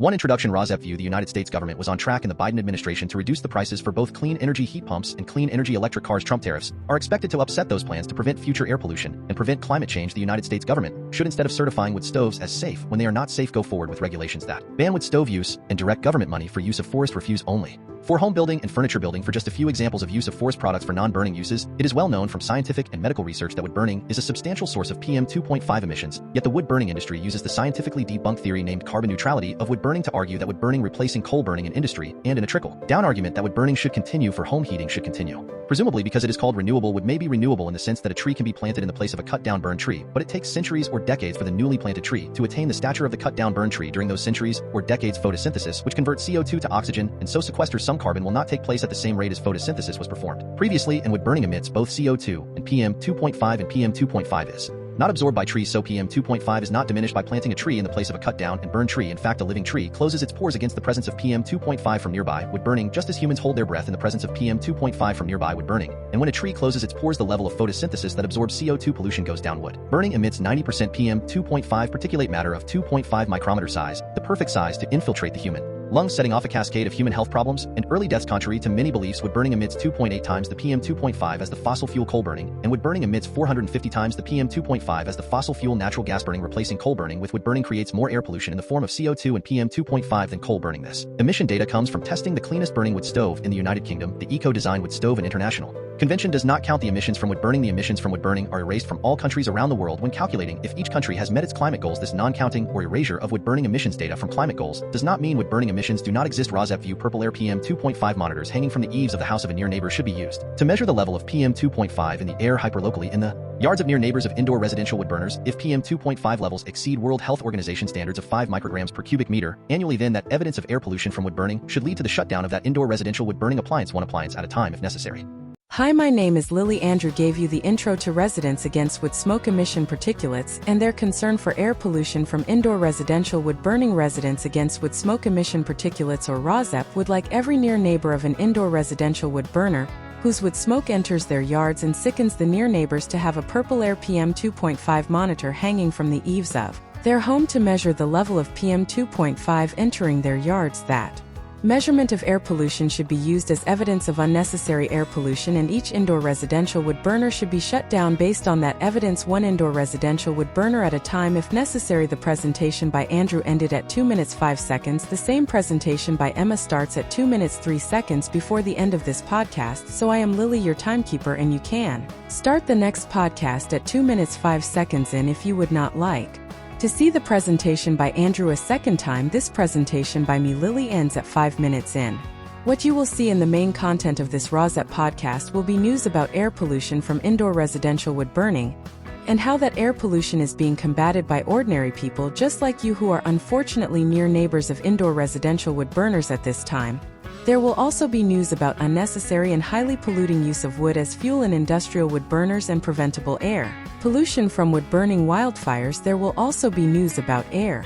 One introduction. Rosep view: the United States government was on track in the Biden administration to reduce the prices for both clean energy heat pumps and clean energy electric cars. Trump tariffs are expected to upset those plans to prevent future air pollution and prevent climate change. The United States government should, instead of certifying wood stoves as safe when they are not safe, go forward with regulations that ban wood stove use and direct government money for use of forest refuse only. For home building and furniture building, for just a few examples of use of forest products for non-burning uses, it is well known from scientific and medical research that wood burning is a substantial source of PM 2.5 emissions, yet the wood burning industry uses the scientifically debunked theory named carbon neutrality of wood burning to argue that wood burning replacing coal burning in industry, and in a trickle-down argument that wood burning should continue for home heating should continue. Presumably because it is called renewable, wood may be renewable in the sense that a tree can be planted in the place of a cut-down burned tree, but it takes centuries or decades for the newly planted tree to attain the stature of the cut-down burned tree. During those centuries or decades, photosynthesis, which converts CO2 to oxygen and so sequesters some carbon, will not take place at the same rate as photosynthesis was performed previously, and wood burning emits both CO2 and PM 2.5, and PM 2.5 is not absorbed by trees, so PM 2.5 is not diminished by planting a tree in the place of a cut-down and burned tree. In fact, a living tree closes its pores against the presence of PM 2.5 from nearby wood burning, just as humans hold their breath in the presence of PM 2.5 from nearby wood burning. And when a tree closes its pores, the level of photosynthesis that absorbs CO2 pollution goes down. Wood burning emits 90% PM 2.5 particulate matter of 2.5 micrometer size, the perfect size to infiltrate the human lungs, setting off a cascade of human health problems and early deaths. Contrary to many beliefs, wood burning emits 2.8 times the PM 2.5 as the fossil fuel coal burning, and wood burning emits 450 times the PM 2.5 as the fossil fuel natural gas burning. Replacing coal burning with wood burning creates more air pollution in the form of CO2 and PM 2.5 than coal burning. This emission data comes from testing the cleanest burning wood stove in the United Kingdom, the Eco-Design Wood Stove, and International Convention does not count the emissions from wood burning. The emissions from wood burning are erased from all countries around the world when calculating if each country has met its climate goals. This non-counting or erasure of wood burning emissions data from climate goals does not mean wood burning emissions do not exist. Rosep view: purple air PM 2.5 monitors hanging from the eaves of the house of a near neighbor should be used to measure the level of PM 2.5 in the air hyperlocally in the yards of near neighbors of indoor residential wood burners. If PM 2.5 levels exceed World Health Organization standards of 5 micrograms per cubic meter annually, then that evidence of air pollution from wood burning should lead to the shutdown of that indoor residential wood burning appliance, one appliance at a time if necessary. Hi, my name is Lily. Andrew gave you the intro to residents against wood smoke emission particulates and their concern for air pollution from indoor residential wood burning. Residents against wood smoke emission particulates, or ROSEP, would like every near neighbor of an indoor residential wood burner whose wood smoke enters their yards and sickens the near neighbors to have a purple air PM 2.5 monitor hanging from the eaves of their home to measure the level of PM 2.5 entering their yards. That measurement of air pollution should be used as evidence of unnecessary air pollution, and each indoor residential wood burner should be shut down based on that evidence, one indoor residential wood burner at a time if necessary. The presentation by Andrew ended at 2 minutes 5 seconds. The same presentation by Emma starts at 2 minutes 3 seconds before the end of this podcast. So I am Lily, your timekeeper, and you can start the next podcast at 2 minutes 5 seconds in if you would not like to see the presentation by Andrew a second time. This presentation by me, Lily, ends at 5 minutes in. What you will see in the main content of this ROSEP podcast will be news about air pollution from indoor residential wood burning, and how that air pollution is being combated by ordinary people just like you who are unfortunately near neighbors of indoor residential wood burners at this time. There will also be news about unnecessary and highly polluting use of wood as fuel in industrial wood burners and preventable air pollution from wood burning wildfires. There will also be news about air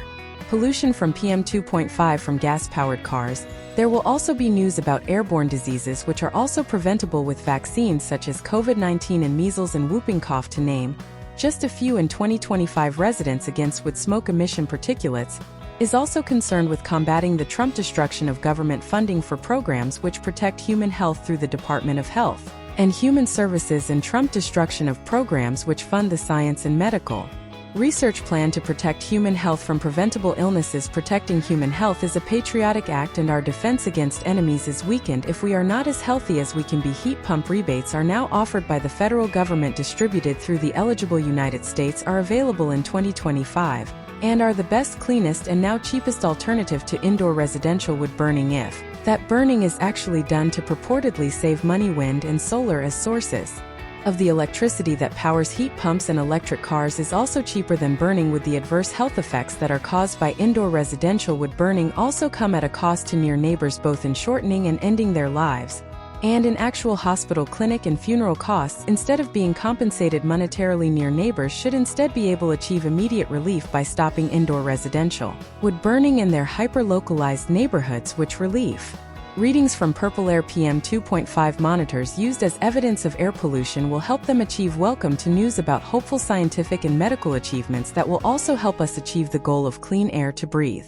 pollution from PM 2.5 from gas-powered cars. There will also be news about airborne diseases which are also preventable with vaccines such as COVID-19 and measles and whooping cough, to name just a few. In 2025, Residents Against Wood Smoke Emission Particulates is also concerned with combating the Trump destruction of government funding for programs which protect human health through the Department of Health and Human Services, and Trump destruction of programs which fund the science and medical research plan to protect human health from preventable illnesses. Protecting human health is a patriotic act, and our defense against enemies is weakened if we are not as healthy as we can be. Heat pump rebates are now offered by the federal government, distributed through the eligible United States, are available in 2025, and are the best, cleanest, and now cheapest alternative to indoor residential wood burning if that burning is actually done to purportedly save money. Wind and solar as sources of the electricity that powers heat pumps and electric cars is also cheaper than burning wood. The adverse health effects that are caused by indoor residential wood burning also come at a cost to near neighbors, both in shortening and ending their lives, and in actual hospital, clinic, and funeral costs. Instead of being compensated monetarily, near neighbors should instead be able to achieve immediate relief by stopping indoor residential wood burning in their hyper-localized neighborhoods, which relief readings from purple air PM 2.5 monitors used as evidence of air pollution will help them achieve. Welcome to news about hopeful scientific and medical achievements that will also help us achieve the goal of clean air to breathe.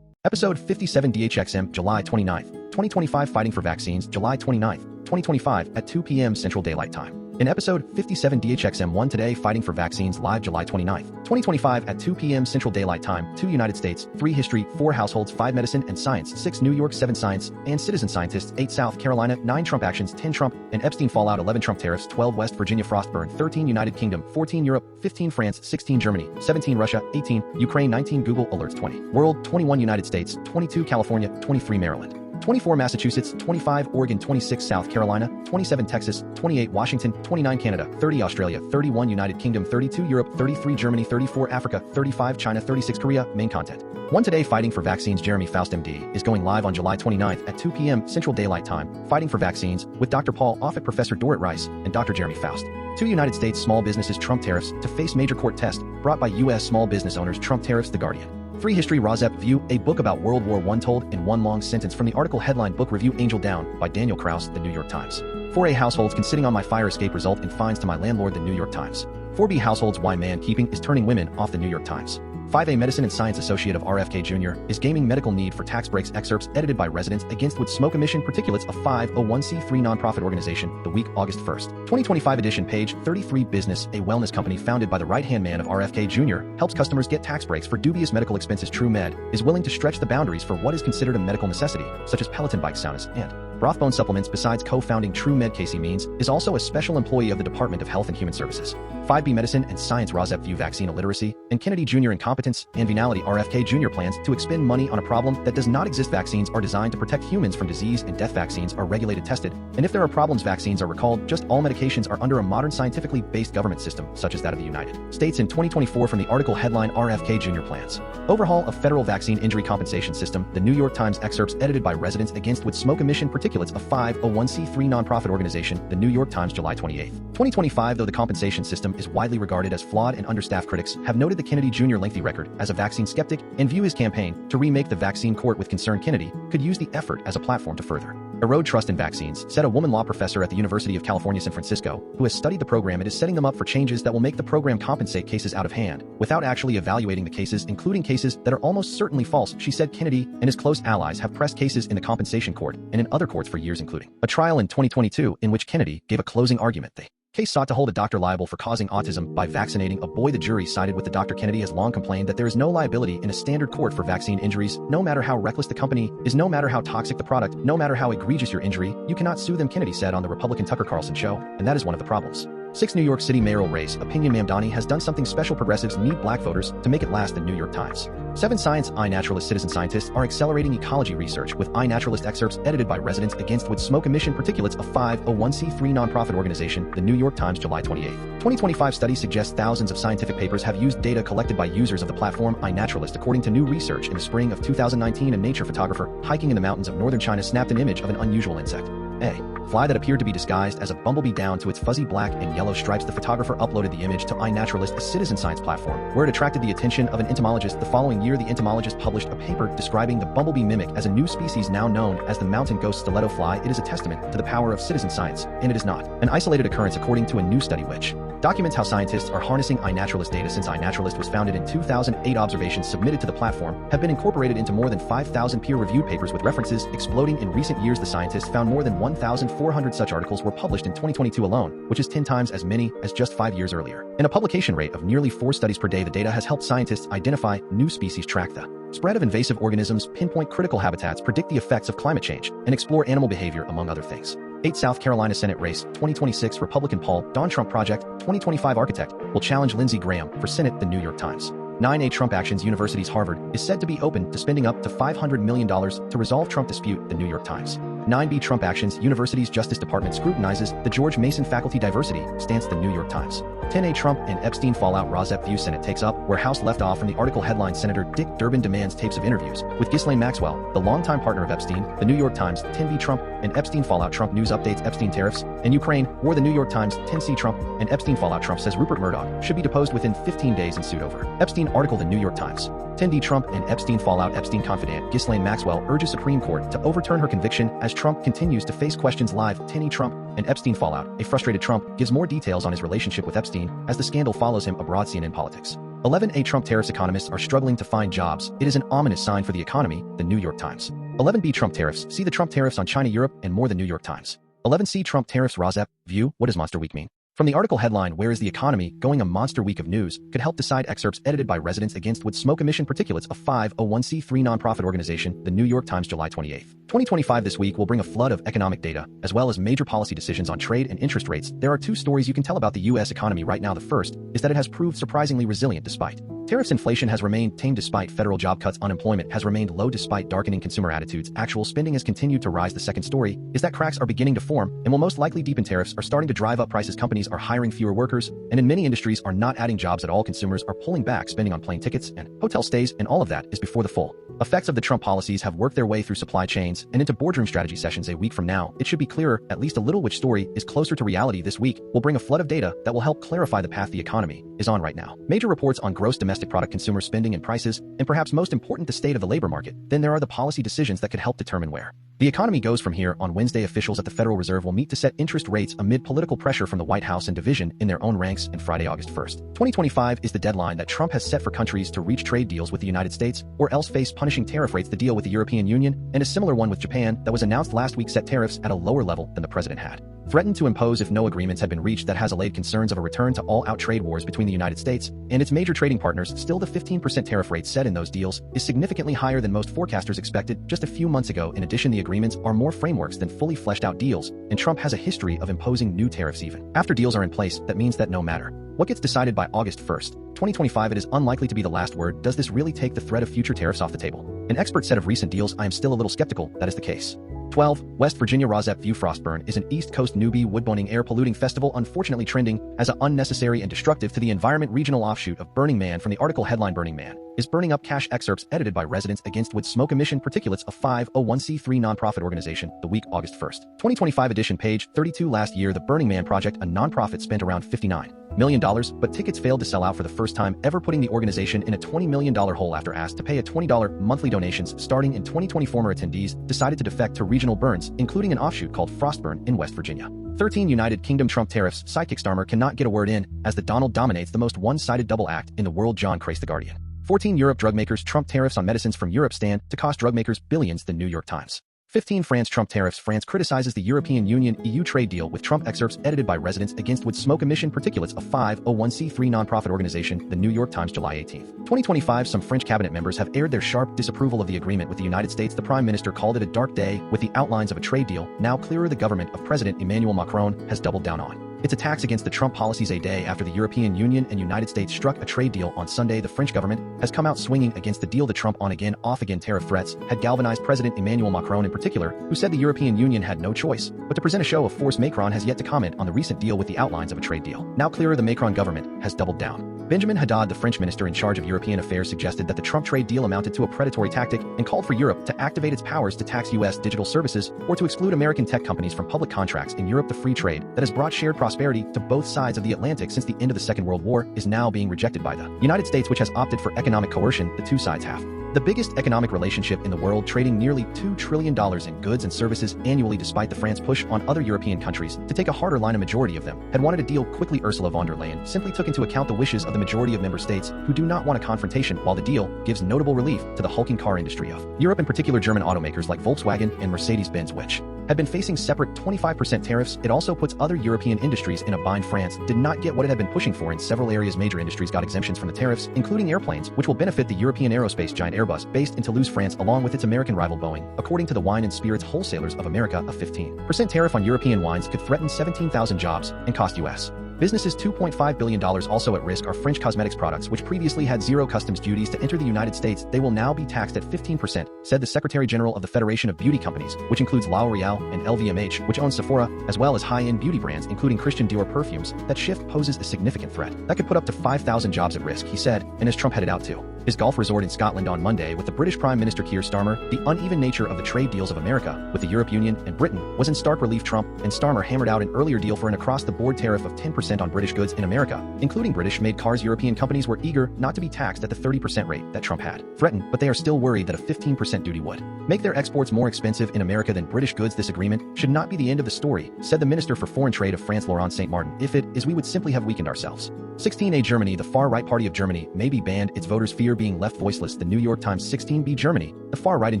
Episode 57 DHXM, July 29th, 2025 Fighting for Vaccines, July 29th, 2025 at 2 p.m. Central Daylight Time. In episode 57 DHXM 1 Today Fighting for Vaccines live July 29th, 2025 at 2 p.m. Central Daylight Time, 2 United States, 3 History, 4 Households, 5 Medicine and Science, 6 New York, 7 Science and Citizen Scientists, 8 South Carolina, 9 Trump Actions, 10 Trump and Epstein Fallout, 11 Trump Tariffs, 12 West Virginia Frostburn, 13 United Kingdom, 14 Europe, 15 France, 16 Germany, 17 Russia, 18 Ukraine, 19 Google Alerts, 20 World, 21 United States, 22 California, 23 Maryland, 24 Massachusetts, 25 Oregon, 26 South Carolina, 27 Texas, 28 Washington, 29 Canada, 30 Australia, 31 United Kingdom, 32 Europe, 33 Germany, 34 Africa, 35 China, 36 Korea. Main content. 1 Today Fighting for Vaccines. Jeremy Faust MD is going live on July 29th at 2 p.m. Central Daylight Time, Fighting for Vaccines, with Dr. Paul Offit, Professor Dorit Reiss, and Dr. Jeremy Faust. 2 United States small businesses Trump tariffs to face major court test, brought by U.S. small business owners. Trump tariffs. The Guardian. 3 History. Rozep View, a book about World War I told in one long sentence from the article headline Book Review. Angel Down by Daniel Kraus, The New York Times. 4A Households can sitting on my fire escape result in fines to my landlord. The New York Times. 4B Households why man keeping is turning women off. The New York Times. 5A Medicine and Science Associate of RFK Jr. is gaming medical need for tax breaks. Excerpts edited by Residents Against Wood Smoke Emission Particulates, a 501c3 nonprofit organization. The week, August 1st, 2025 edition. Page 33. Business, a wellness company founded by the right-hand man of RFK Jr., helps customers get tax breaks for dubious medical expenses. TrueMed is willing to stretch the boundaries for what is considered a medical necessity, such as Peloton bike saunas and Brothbone supplements. Besides co-founding TrueMed, Casey Means is also a special employee of the Department of Health and Human Services. 5B Medicine and Science. Rozep View, vaccine illiteracy and Kennedy Jr. incompetence and venality. RFK Jr. plans to expend money on a problem that does not exist. Vaccines are designed to protect humans from disease and death. Vaccines are regulated, tested, and if there are problems, vaccines are recalled. Just all medications are under a modern scientifically based government system, such as that of the United States. In 2024, from the article headline RFK Jr. plans overhaul of federal vaccine injury compensation system. The New York Times. Excerpts edited by Residents Against Wood Smoke Emission Particulates, a 501c3 nonprofit organization. The New York Times, July 28th, 2025. Though the compensation system is widely regarded as flawed and understaffed, critics have noted the Kennedy Jr. lengthy record as a vaccine skeptic and view his campaign to remake the vaccine court with concern. Kennedy could use the effort as a platform to further erode trust in vaccines, said a woman law professor at the University of California, San Francisco, who has studied the program. It is setting them up for changes that will make the program compensate cases out of hand, without actually evaluating the cases, including cases that are almost certainly false. She said Kennedy and his close allies have pressed cases in the compensation court and in other courts for years, including a trial in 2022 in which Kennedy gave a closing argument. The case sought to hold a doctor liable for causing autism by vaccinating a boy. The jury sided with the doctor. Kennedy has long complained that there is no liability in a standard court for vaccine injuries, no matter how reckless the company is, no matter how toxic the product, no matter how egregious your injury, you cannot sue them, Kennedy said on the Republican Tucker Carlson show, and that is one of the problems. 6 New York City mayoral race opinion. Mamdani has done something special. Progressives need black voters to make it last. The New York Times. 7 Science. iNaturalist citizen scientists are accelerating ecology research with iNaturalist. Excerpts edited by Residents Against Wood Smoke Emission Particulates, a 501c3 nonprofit organization. The New York Times, July 28th, 2025 study suggests thousands of scientific papers have used data collected by users of the platform iNaturalist. According to new research in the spring of 2019, a nature photographer hiking in the mountains of northern China snapped an image of an unusual insect, a fly that appeared to be disguised as a bumblebee down to its fuzzy black and yellow stripes. The photographer uploaded the image to iNaturalist, a citizen science platform, where it attracted the attention of an entomologist. The following year, the entomologist published a paper describing the bumblebee mimic as a new species now known as the mountain ghost stiletto fly. It is a testament to the power of citizen science, and it is not an isolated occurrence, according to a new study which documents how scientists are harnessing iNaturalist data. Since iNaturalist was founded in 2008, observations submitted to the platform have been incorporated into more than 5,000 peer-reviewed papers, with references exploding in recent years. The scientists found more than 1,400 such articles were published in 2022 alone, which is 10 times as many as just 5 years earlier. In a publication rate of nearly 4 studies per day, the data has helped scientists identify new species, track the spread of invasive organisms, pinpoint critical habitats, predict the effects of climate change, and explore animal behavior, among other things. 8 South Carolina Senate race, 2026 Republican Paul Don Trump project, 2025 architect will challenge Lindsey Graham for Senate. The New York Times. 9A Trump actions. Universities. Harvard is said to be open to spending up to $500 million to resolve Trump dispute. The New York Times. 9B Trump actions. University's Justice Department scrutinizes the George Mason faculty diversity stance. The New York Times. 10A Trump and Epstein fallout. Rozep View. Senate takes up where House left off. From the article headline Senator Dick Durbin demands tapes of interviews with Ghislaine Maxwell, the longtime partner of Epstein. The New York Times. 10B Trump and Epstein fallout. Trump news updates. Epstein tariffs and Ukraine war. The New York Times. 10C Trump and Epstein fallout. Trump says Rupert Murdoch should be deposed within 15 days and sued over Epstein. Article. The New York Times. 10D Trump and Epstein fallout. Epstein confidant Ghislaine Maxwell urges Supreme Court to overturn her conviction as Trump continues to face questions. Live. 10E Trump and Epstein fallout. A frustrated Trump gives more details on his relationship with Epstein as the scandal follows him abroad. CNN politics. 11A Trump tariffs economists are struggling to find jobs. It is an ominous sign for the economy, the New York Times. 11B Trump tariffs, see the Trump tariffs on China, Europe, and more, the New York Times. 11C Trump tariffs Rosep, view, what does Monster Week mean? From the article headline, Where is the economy going? A monster week of news could help decide. Excerpts edited by Residents Against Wood Smoke Emission Particulates, a 501c3 nonprofit organization, the New York Times, July 28. 2025. This week will bring a flood of economic data, as well as major policy decisions on trade and interest rates. There are two stories you can tell about the U.S. economy right now. The first is that it has proved surprisingly resilient despite tariffs. Inflation has remained tame despite federal job cuts. Unemployment has remained low despite darkening consumer attitudes. Actual spending has continued to rise. The second story is that cracks are beginning to form and will most likely deepen. Tariffs are starting to drive up prices. Companies are hiring fewer workers, and in many industries are not adding jobs at all. Consumers are pulling back spending on plane tickets and hotel stays, and all of that is before the full effects of the Trump policies have worked their way through supply chains and into boardroom strategy sessions. A week from now, it should be clearer, at least a little, which story is closer to reality. This week will bring a flood of data that will help clarify the path the economy is on right now. Major reports on gross domestic product, consumer spending and prices, and perhaps most important, the state of the labor market. Then there are the policy decisions that could help determine where the economy goes from here. On Wednesday, officials at the Federal Reserve will meet to set interest rates amid political pressure from the White House and division in their own ranks. And Friday, August 1st, 2025 is the deadline that Trump has set for countries to reach trade deals with the United States or else face punishing tariff rates. The deal with the European Union and a similar one with Japan that was announced last week set tariffs at a lower level than the president had threatened to impose if no agreements had been reached. That has allayed concerns of a return to all-out trade wars between the United States and its major trading partners. Still, the 15% tariff rate set in those deals is significantly higher than most forecasters expected just a few months ago. In addition, the agreements are more frameworks than fully fleshed out deals, and Trump has a history of imposing new tariffs even after deals are in place. That means that no matter what gets decided by August 1st, 2025, it is unlikely to be the last word. Does this really take the threat of future tariffs off the table? An expert said of recent deals, I am still a little skeptical that is the case. 12. West Virginia Rosep view. Frostburn is an East Coast newbie wood-burning air polluting festival, unfortunately trending as an unnecessary and destructive to the environment regional offshoot of Burning Man. From the article headline, Burning Man is burning up cash. Excerpts edited by Residents Against Wood Smoke Emission Particulates, a 501c3 nonprofit organization, the week August 1st, 2025 edition, page 32. Last year, the Burning Man Project, a nonprofit, spent around $59 million, but tickets failed to sell out for the first time ever, putting the organization in a $20 million hole after asked to pay a $20 monthly donations starting in 2020. Former attendees decided to defect to regional burns, including an offshoot called Frostburn in West Virginia. 13. United Kingdom Trump tariffs. Sidekick Starmer cannot get a word in as the Donald dominates the most one-sided double act in the world. John Reiss, The Guardian. 14. Europe drug makers. Trump tariffs on medicines from Europe stand to cost drug makers billions, the New York Times. 15. France Trump tariffs. France criticizes the European Union-EU trade deal with Trump. Excerpts edited by Residents Against Wood Smoke Emission Particulates, a 501c3 nonprofit organization, the New York Times, July 18. 2025. Some French cabinet members have aired their sharp disapproval of the agreement with the United States. The prime minister called it a dark day with the outlines of a trade deal now clearer. The government of President Emmanuel Macron has doubled down on its attacks against the Trump policies. A day after the European Union and United States struck a trade deal on Sunday, the French government has come out swinging against the deal. The Trump on-again, off-again tariff threats had galvanized President Emmanuel Macron in particular, who said the European Union had no choice but to present a show of force. Macron has yet to comment on the recent deal with the outlines of a trade deal now clearer. The Macron government has doubled down. Benjamin Haddad, the French minister in charge of European affairs, suggested that the Trump trade deal amounted to a predatory tactic and called for Europe to activate its powers to tax U.S. digital services or to exclude American tech companies from public contracts in Europe. The free trade that has brought shared prosperity to both sides of the Atlantic since the end of the Second World War is now being rejected by the United States, which has opted for economic coercion. The two sides have the biggest economic relationship in the world, trading nearly $2 trillion in goods and services annually. Despite the France push on other European countries to take a harder line, a majority of them had wanted a deal quickly. Ursula von der Leyen simply took into account the wishes of the majority of member states who do not want a confrontation, while the deal gives notable relief to the hulking car industry of Europe, in particular German automakers like Volkswagen and Mercedes-Benz, which had been facing separate 25% tariffs. It also puts other European industries in a bind. France did not get what it had been pushing for in several areas. Major industries got exemptions from the tariffs, including airplanes, which will benefit the European aerospace giant Airbus, based in Toulouse, France, along with its American rival Boeing. According to the Wine and Spirits Wholesalers of America, a 15% tariff on European wines could threaten 17,000 jobs and cost U.S. businesses $2.5 billion. Also at risk are French cosmetics products, which previously had zero customs duties to enter the United States. They will now be taxed at 15%, said the Secretary General of the Federation of Beauty Companies, which includes L'Oreal and LVMH, which owns Sephora, as well as high-end beauty brands, including Christian Dior perfumes. That shift poses a significant threat that could put up to 5,000 jobs at risk, he said, and as Trump headed out to his golf resort in Scotland on Monday with the British Prime Minister Keir Starmer. The uneven nature of the trade deals of America with the European Union and Britain was in stark relief. Trump and Starmer hammered out an earlier deal for an across-the-board tariff of 10% 15% on British goods in America, including British-made cars. European companies were eager not to be taxed at the 30% rate that Trump had threatened, but they are still worried that a 15% duty would make their exports more expensive in America than British goods. This agreement should not be the end of the story, said the Minister for Foreign Trade of France, Laurent Saint-Martin. If it is, we would simply have weakened ourselves. 16a Germany, the far-right party of Germany, may be banned. Its voters fear being left voiceless. The New York Times. 16b Germany, the far-right in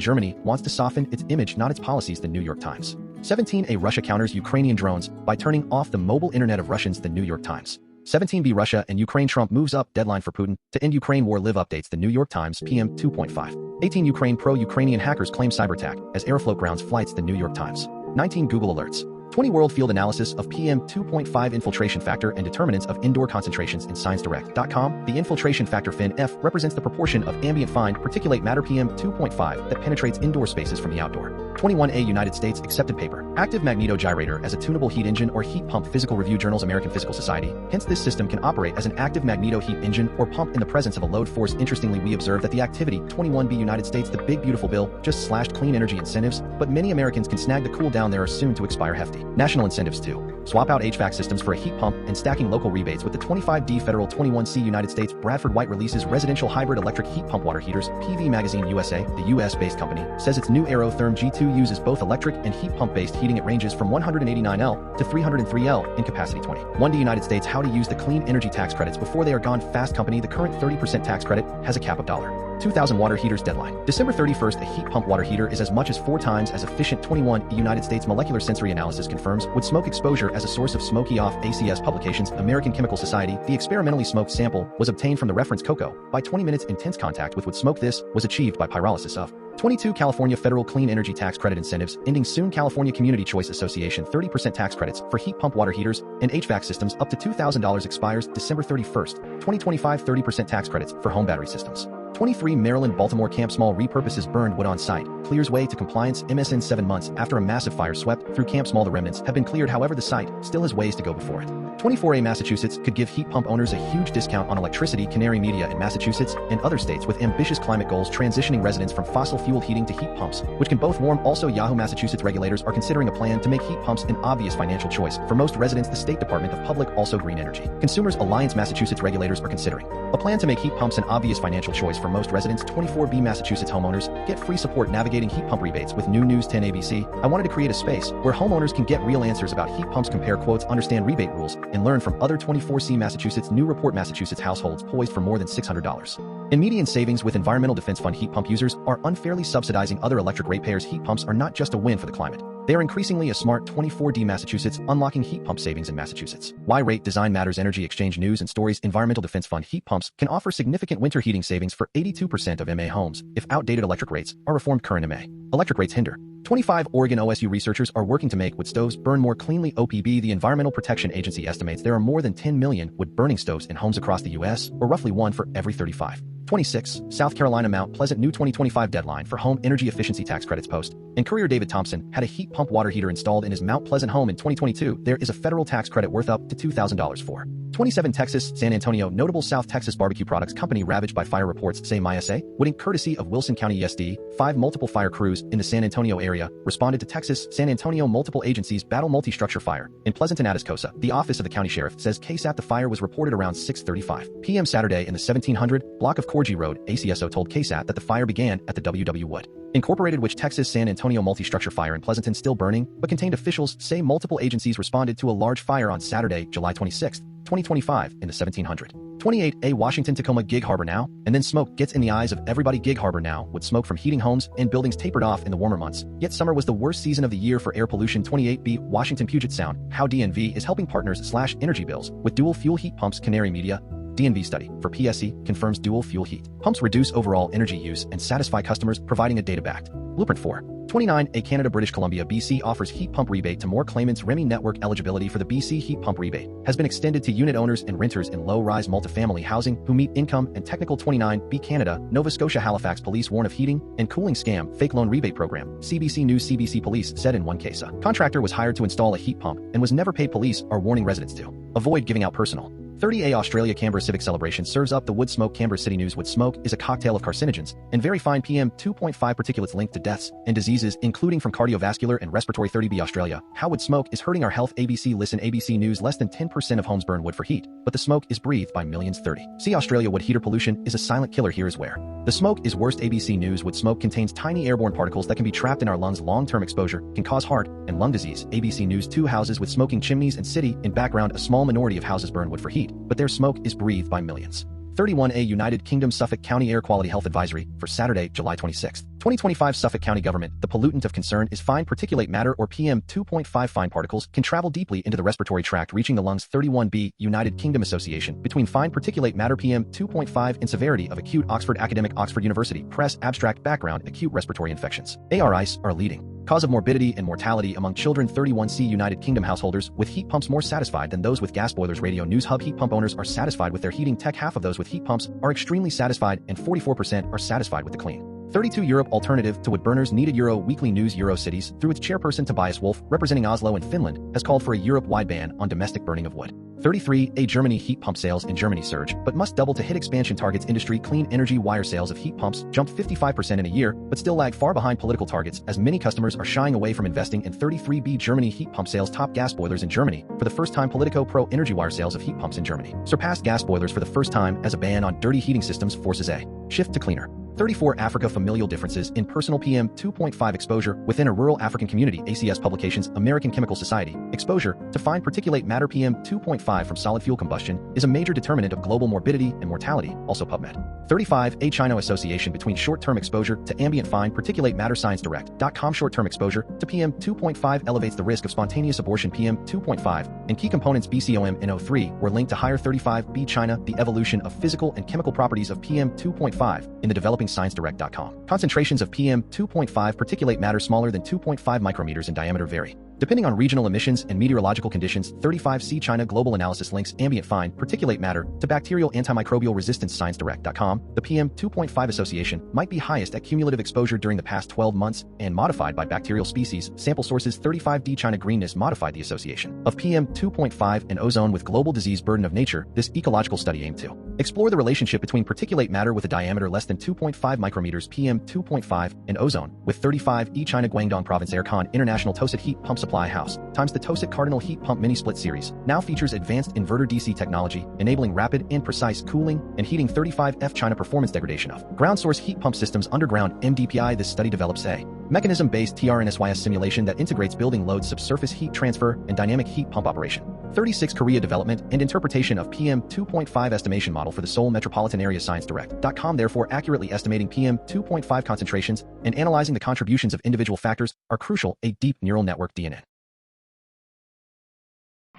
Germany, wants to soften its image, not its policies. The New York Times. 17a Russia counters Ukrainian drones by turning off the mobile internet of Russians. The New York Times. 17b Russia and Ukraine. Trump moves up deadline for Putin to end Ukraine war. Live updates. The New York Times. PM 2.5. 18 Ukraine pro-Ukrainian hackers claim cyber attack as Aeroflot grounds flights. The New York Times. 19 Google alerts. 20 World Field Analysis of PM 2.5 Infiltration Factor and Determinants of Indoor Concentrations in ScienceDirect.com. The infiltration factor FIN-F represents the proportion of ambient fine particulate matter PM 2.5 that penetrates indoor spaces from the outdoor. 21a United States accepted paper. Active magnetogyrator as a tunable heat engine or heat pump. Physical Review Journals. American Physical Society. Hence, this system can operate as an active magneto heat engine or pump in the presence of a load force. Interestingly, we observe that the activity 21b United States, the big beautiful bill, just slashed clean energy incentives, but many Americans can snag the cool down. There are soon to expire hefty national incentives to swap out HVAC systems for a heat pump and stacking local rebates with the 25D federal. 21c United States. Bradford White releases residential hybrid electric heat pump water heaters. PV Magazine USA, the US-based company, says its new Aerotherm G2 uses both electric and heat pump-based heating. It ranges from 189L to 303L in capacity. 21d United States. How to use the clean energy tax credits before they are gone. Fast Company. The current 30% tax credit has a cap of $2,000 water heaters. Deadline December 31st. A heat pump water heater is as much as 4 times as efficient. 21 United States. Molecular sensory analysis confirms wood smoke exposure as a source of smoky off. ACS Publications. American Chemical Society. The experimentally smoked sample was obtained from the reference cocoa by 20 minutes intense contact with wood smoke. This was achieved by pyrolysis of 22 California federal clean energy tax credit incentives ending soon. California Community Choice Association. 30% tax credits for heat pump water heaters and HVAC systems up to $2,000 expires December 31st, 2025. 30% tax credits for home battery systems. 23 Maryland Baltimore camp. Small repurposes burned wood on site, clears way to compliance. MSN. 7 months after a massive fire swept through Camp Small, the remnants have been cleared. However, the site still has ways to go before it. 24a Massachusetts could give heat pump owners a huge discount on electricity. Canary Media in Massachusetts and other states with ambitious climate goals transitioning residents from fossil fuel heating to heat pumps, which can both warm. Also, Yahoo! Massachusetts regulators are considering a plan to make heat pumps an obvious financial choice for most residents. The State Department of Public also Green Energy Consumers Alliance. Massachusetts regulators are considering a plan to make heat pumps an obvious financial choice for most residents. 24b Massachusetts homeowners get free support navigating heat pump rebates with new News 10 ABC. I wanted to create a space where homeowners can get real answers about heat pumps, compare quotes, understand rebate rules, and learn from other. 24c Massachusetts. New report. Massachusetts households poised for more than $600 in median savings with Environmental Defense Fund. Heat pump users are unfairly subsidizing other electric ratepayers. Heat pumps are not just a win for the climate. They are increasingly a smart. 24d Massachusetts. Unlocking heat pump savings in Massachusetts. Why rate design matters. Energy Exchange News and Stories. Environmental Defense Fund. Heat pumps can offer significant winter heating savings for 82% of MA homes if outdated electric rates are reformed. Current MA electric rates hinder. 25 Oregon OSU researchers are working to make wood stoves burn more cleanly. OPB. The Environmental Protection Agency estimates there are more than 10 million wood-burning stoves in homes across the U.S., or roughly 1 for every 35. 26 South Carolina Mount Pleasant. New 2025 deadline for home energy efficiency tax credits. Post and Courier. David Thompson had a heat pump water heater installed in his Mount Pleasant home in 2022. There is a federal tax credit worth up to $2,000 for 27 Texas. San Antonio. Notable South Texas barbecue products company ravaged by fire. Reports say MISA, Wooding, courtesy of Wilson County ESD. 5 multiple fire crews in the San Antonio area responded to Texas. San Antonio. Multiple agencies battle multi-structure fire in Pleasant and Atascosa. The office of the county sheriff says KSAT. The fire was reported around 6:35 p.m. Saturday in the 1700 block of Corgi Road. ACSO told KSAT that the fire began at the WW Wood Incorporated, which Texas. San Antonio multi-structure fire in Pleasanton still burning, but contained. Officials say multiple agencies responded to a large fire on Saturday, July 26, 2025 in the 1700. 28A Washington Tacoma. Gig Harbor now, and then smoke gets in the eyes of everybody. Gig Harbor now, with smoke from heating homes and buildings tapered off in the warmer months. Yet summer was the worst season of the year for air pollution. 28B Washington Puget Sound. How DNV is helping partners slash energy bills with dual fuel heat pumps. Canary Media. DNV study for PSC confirms dual fuel heat pumps reduce overall energy use and satisfy customers, providing a data-backed blueprint for 29A Canada. British Columbia. BC offers heat pump rebate to more claimants. Remy Network. Eligibility for the BC heat pump rebate has been extended to unit owners and renters in low-rise multifamily housing who meet income and technical. 29B Canada. Nova Scotia. Halifax police warn of heating and cooling scam fake loan rebate program. CBC News. CBC police said in one case a contractor was hired to install a heat pump and was never paid. Police are warning residents to avoid giving out personal 30A Australia Canberra Civic Celebration serves up the wood smoke. Canberra City News. Wood smoke is a cocktail of carcinogens and very fine PM 2.5 particulates linked to deaths and diseases, including from cardiovascular and respiratory. 30B Australia. How wood smoke is hurting our health. ABC Listen. ABC News. Less than 10% of homes burn wood for heat, but the smoke is breathed by millions. 30. See Australia. Wood heater pollution is a silent killer. Here is where the smoke is worst. ABC News. Wood smoke contains tiny airborne particles that can be trapped in our lungs. Long-term exposure can cause heart and lung disease. ABC News. 2 houses with smoking chimneys and city in background. A small minority of houses burn wood for heat, but their smoke is breathed by millions. 31A United Kingdom Suffolk County Air Quality Health Advisory for Saturday, July 26, 2025. Suffolk County Government. The pollutant of concern is fine particulate matter or PM 2.5. Fine particles can travel deeply into the respiratory tract, reaching the lungs. 31B United Kingdom Association between fine particulate matter PM 2.5 and severity of acute. Oxford Academic. Oxford University Press. Abstract. Background. Acute respiratory infections. Reiss are leading cause of morbidity and mortality among children. 31C United Kingdom householders with heat pumps more satisfied than those with gas boilers. Radio News Hub. Heat pump owners are satisfied with their heating tech. Half of those with heat pumps are extremely satisfied and 44% are satisfied with the clean. 32 Europe alternative to wood burners needed. Euro Weekly News. Eurocities, through its chairperson Tobias Wolff, representing Oslo and Finland, has called for a Europe-wide ban on domestic burning of wood. 33A Germany. Heat pump sales in Germany surge, but must double to hit expansion targets. Industry. Clean energy wire sales of heat pumps jumped 55% in a year, but still lag far behind political targets as many customers are shying away from investing in 33B Germany. Heat pump sales top gas boilers in Germany. For the first time, Politico pro energy wire sales of heat pumps in Germany surpassed gas boilers for the first time as a ban on dirty heating systems forces a shift to cleaner. 34 Africa. Familial differences in personal PM 2.5 exposure within a rural African community. ACS Publications. American Chemical Society. Exposure to fine particulate matter PM 2.5 from solid fuel combustion is a major determinant of global morbidity and mortality. Also PubMed. 35 A China association between short-term exposure to ambient fine particulate matter. ScienceDirect.com. Short-term exposure to PM 2.5 elevates the risk of spontaneous abortion. PM 2.5 and key components BCOM and O3 were linked to higher. 35B China. The evolution of physical and chemical properties of PM 2.5 in the developing. ScienceDirect.com. Concentrations of PM 2.5 particulate matter smaller than 2.5 micrometers in diameter vary depending on regional emissions and meteorological conditions. 35C China global analysis links ambient fine particulate matter to bacterial antimicrobial resistance. ScienceDirect.com. The PM 2.5 association might be highest at cumulative exposure during the past 12 months and modified by bacterial species. Sample sources. 35D China greenness modified the association of PM 2.5 and ozone with global disease burden of nature. This ecological study aimed to explore the relationship between particulate matter with a diameter less than 2.5 micrometers PM 2.5 and ozone with 35E China Guangdong Province Aircon International Tosit Heat Pump Supply House times the Tosit Cardinal Heat Pump Mini Split Series now features advanced inverter DC technology enabling rapid and precise cooling and heating. 35F China performance degradation of ground source heat pump systems underground MDPI. This study develops a mechanism-based TRNSYS simulation that integrates building load subsurface heat transfer and dynamic heat pump operation. 36 Korea development and interpretation of PM 2.5 estimation model for the Seoul metropolitan area. ScienceDirect.com. Therefore, accurately estimating PM 2.5 concentrations and analyzing the contributions of individual factors are crucial. A deep neural network DNA.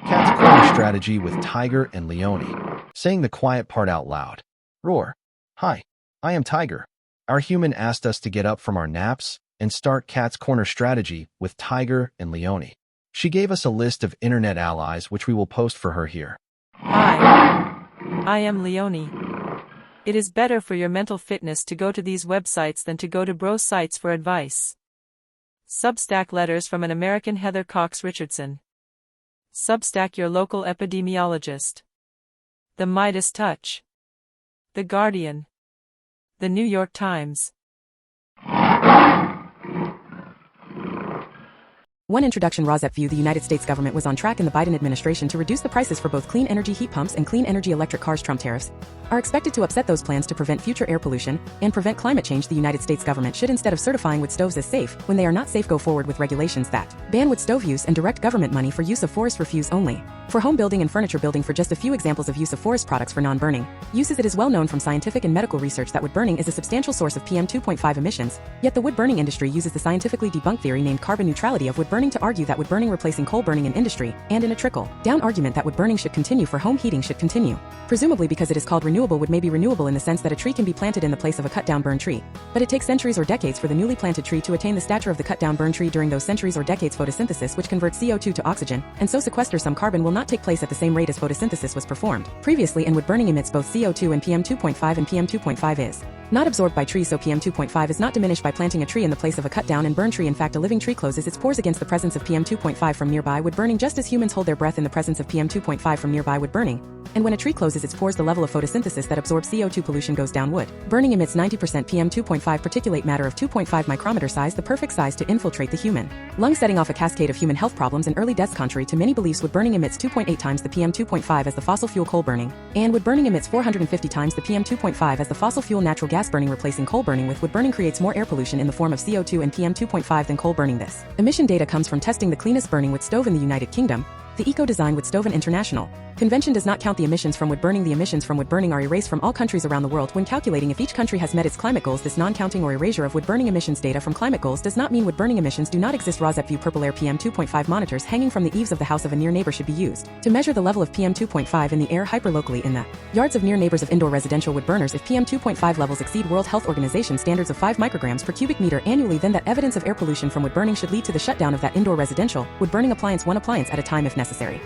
Cat's corner strategy with Tiger and Leone. Saying the quiet part out loud. Roar. Hi, I am Tiger. Our human asked us to get up from our naps and start Cat's corner strategy with Tiger and Leone. She gave us a list of internet allies, which we will post for her here. Hi, I am Leone. It is better for your mental fitness to go to these websites than to go to bro sites for advice. Substack letters from an American Heather Cox Richardson. Substack your local epidemiologist. The Midas Touch. The Guardian. The New York Times. One introduction. Rosette view. The United States government was on track in the Biden administration to reduce the prices for both clean energy heat pumps and clean energy electric cars. Trump tariffs are expected to upset those plans to prevent future air pollution and prevent climate change. The United States government should, instead of certifying wood stoves as safe when they are not safe, go forward with regulations that ban wood stove use and direct government money for use of forest refuse only for home building and furniture building. For just a few examples of use of forest products for non-burning uses, it is well known from scientific and medical research that wood burning is a substantial source of PM 2.5 emissions. Yet the wood burning industry uses the scientifically debunked theory named carbon neutrality of wood burning to argue that wood burning replacing coal burning in industry, and in a trickle-down argument that wood burning should continue for home heating should continue. Presumably because it is called renewable, wood may be renewable in the sense that a tree can be planted in the place of a cut-down burned tree. But it takes centuries or decades for the newly planted tree to attain the stature of the cut-down burned tree. During those centuries or decades, photosynthesis, which converts CO2 to oxygen, and so sequesters some carbon, will not take place at the same rate as photosynthesis was performed previously, and wood burning emits both CO2 and PM 2.5, and PM 2.5 is Not absorbed by trees, so PM 2.5 is not diminished by planting a tree in the place of a cut down and burn tree. In fact, a living tree closes its pores against the presence of PM 2.5 from nearby wood burning, just as humans hold their breath in the presence of PM 2.5 from nearby wood burning. And when a tree closes its pores, the level of photosynthesis that absorbs CO2 pollution goes down. Wood burning emits 90% PM 2.5 particulate matter of 2.5 micrometer size, the perfect size to infiltrate the human lung, setting off a cascade of human health problems and early deaths. Contrary to many beliefs, wood burning emits 2.8 times the PM 2.5 as the fossil fuel coal burning, and wood burning emits 450 times the PM 2.5 as the fossil fuel natural gas burning. Replacing coal burning with wood burning creates more air pollution in the form of CO2 and PM 2.5 than coal burning. This emission data comes from testing the cleanest burning wood stove in the United Kingdom. The Eco-Design Wood Stove International Convention does not count the emissions from wood burning. The emissions from wood burning are erased from all countries around the world when calculating if each country has met its climate goals. This non-counting or erasure of wood burning emissions data from climate goals does not mean wood burning emissions do not exist. ROSEPView purple air PM 2.5 monitors hanging from the eaves of the house of a near neighbor should be used to measure the level of PM 2.5 in the air hyperlocally in the yards of near neighbors of indoor residential wood burners. If PM 2.5 levels exceed World Health Organization standards of 5 micrograms per cubic meter annually, then that evidence of air pollution from wood burning should lead to the shutdown of that indoor residential wood burning appliance, one appliance at a time if necessary.